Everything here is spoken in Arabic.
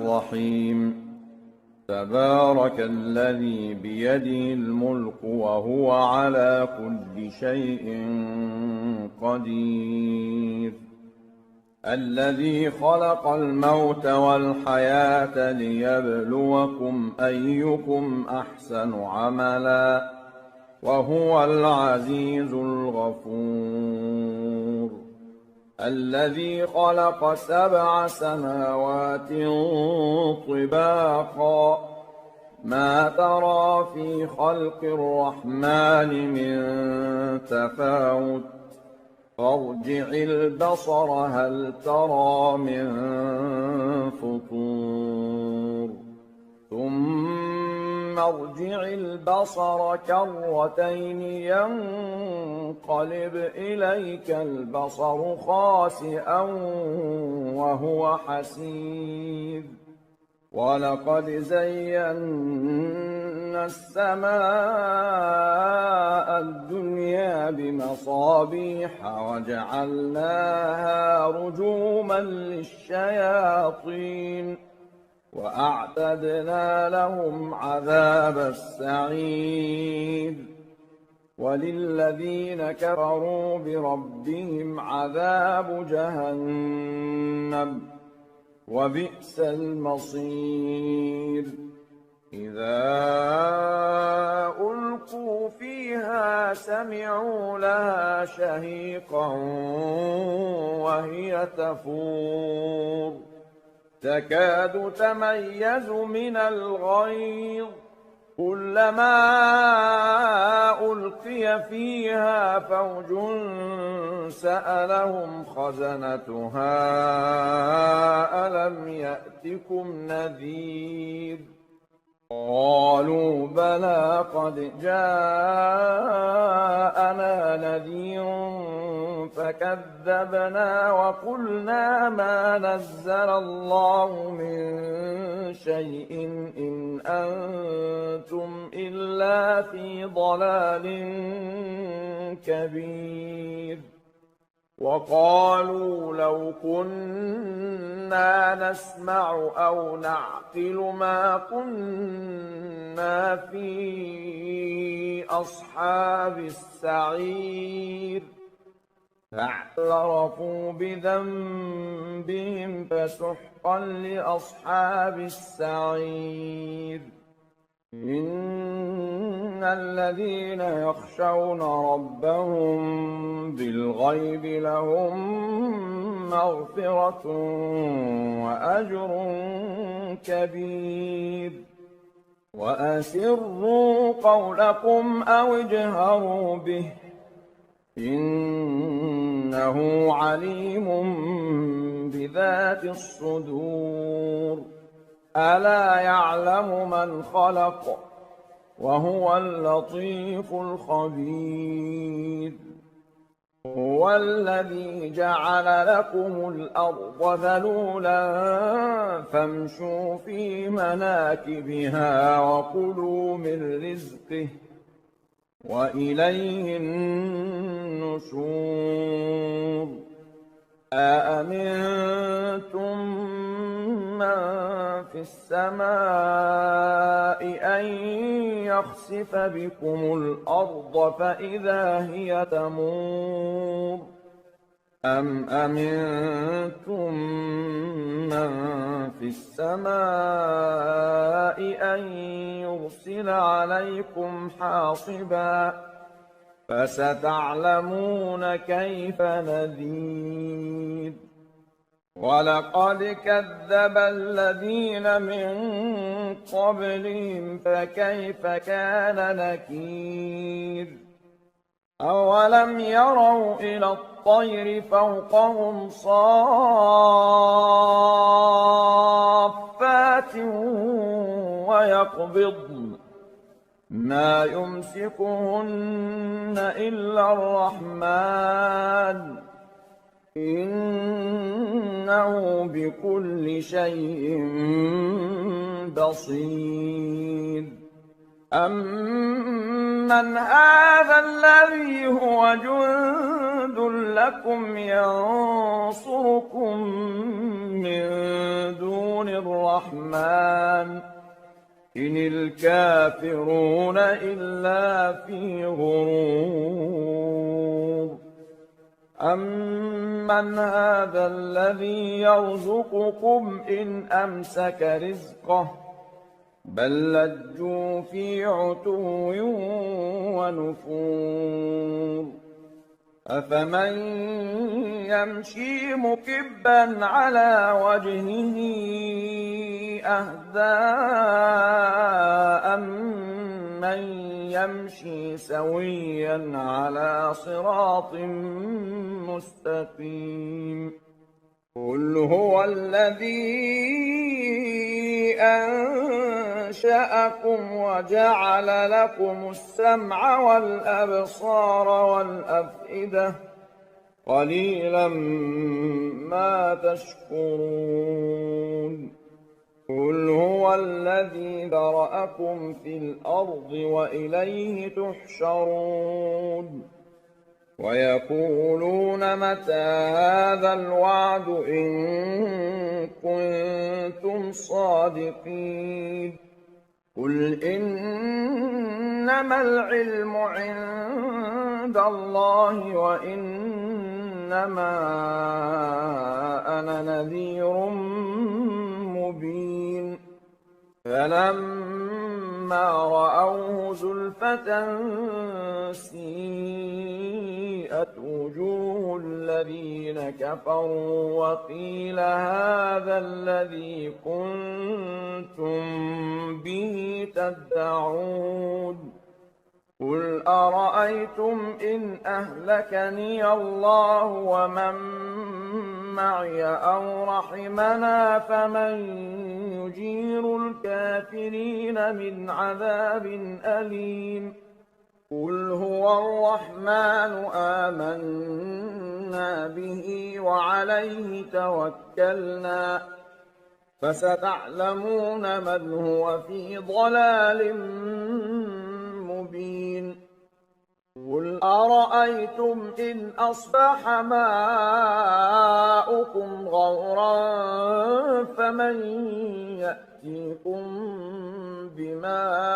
الرحيم تبارك الذي بيده الملك وهو على كل شيء قدير الذي خلق الموت والحياة ليبلوكم أيكم أحسن عملا وهو العزيز الغفور الذي خلق 7 سماوات طباقا ما ترى في خلق الرحمن من تفاوت فارجع البصر هل ترى من فطور ثم ارجع البصر كرتين ينقلب إليك البصر خاسئا وهو حسير ولقد زينا السماء الدنيا بمصابيح وجعلناها رجوما للشياطين وأعتدنا لهم عذاب السعير وللذين كفروا بربهم عذاب جهنم وبئس المصير إذا ألقوا فيها سمعوا لها شهيقا وهي تفور تكاد تميز من الغيظ كلما ألقي فيها فوج سألهم خزنتها ألم يأتكم نذير قالوا بلى قد جاءنا نذير فكذبنا وقلنا ما نزل الله من شيء إن أنتم إلا في ضلال كبير وقالوا لو كنا نسمع أو نعقل ما كنا في أصحاب السعير فاعترفوا بذنبهم فسحقا لأصحاب السعير إن الذين يخشون ربهم بالغيب لهم مغفرة وأجر كبير وأسروا قولكم أو اجهروا به إنه عليم بذات الصدور ألا يعلم من خلق وهو اللطيف الخبير هو الذي جعل لكم الأرض ذلولا فامشوا في مناكبها وكلوا من رزقه وإليه النشور أأمنتم من في السماء أن يخسف بكم الأرض فإذا هي تمور أم أمنتم من في السماء أن يرسل عليكم حاصبا فستعلمون كيف نذير ولقد كذب الذين من قبلهم فكيف كان نكير أولم يروا إلى الطير فوقهم صافات ويقبضن ما يمسكهن إلا الرحمن إنه بكل شيء بصير أمن هذا الذي هو جند لكم ينصركم من دون الرحمن إن الكافرون إلا في غرور أمن هذا الذي يرزقكم إن أمسك رزقه بل لجوا في عتو ونفور أفمن يمشي مكبا على وجهه أهدى أمن يمشي سويا على صراط مستقيم قل هو الذي أنشأكم وجعل لكم السمع والأبصار والأفئدة قليلا ما تشكرون قل هو الذي ذرأكم في الأرض وإليه تحشرون ويقولون متى هذا الوعد إن كنتم صادقين قل إنما العلم عند الله وإنما أنا نذير مبين فلما رأوه زلفة سيئت وجوه الذين كفروا وقيل هذا الذي كنتم به تدعون قل أرأيتم إن أهلكني الله ومن معي أو رحمنا فمن يجير الكافرين من عذاب أليم قل هو الرحمن آمنا به وعليه توكلنا فستعلمون من هو في ضلال مبين قل أرأيتم إن أصبح ماؤكم غورا فمن يأتيكم بماء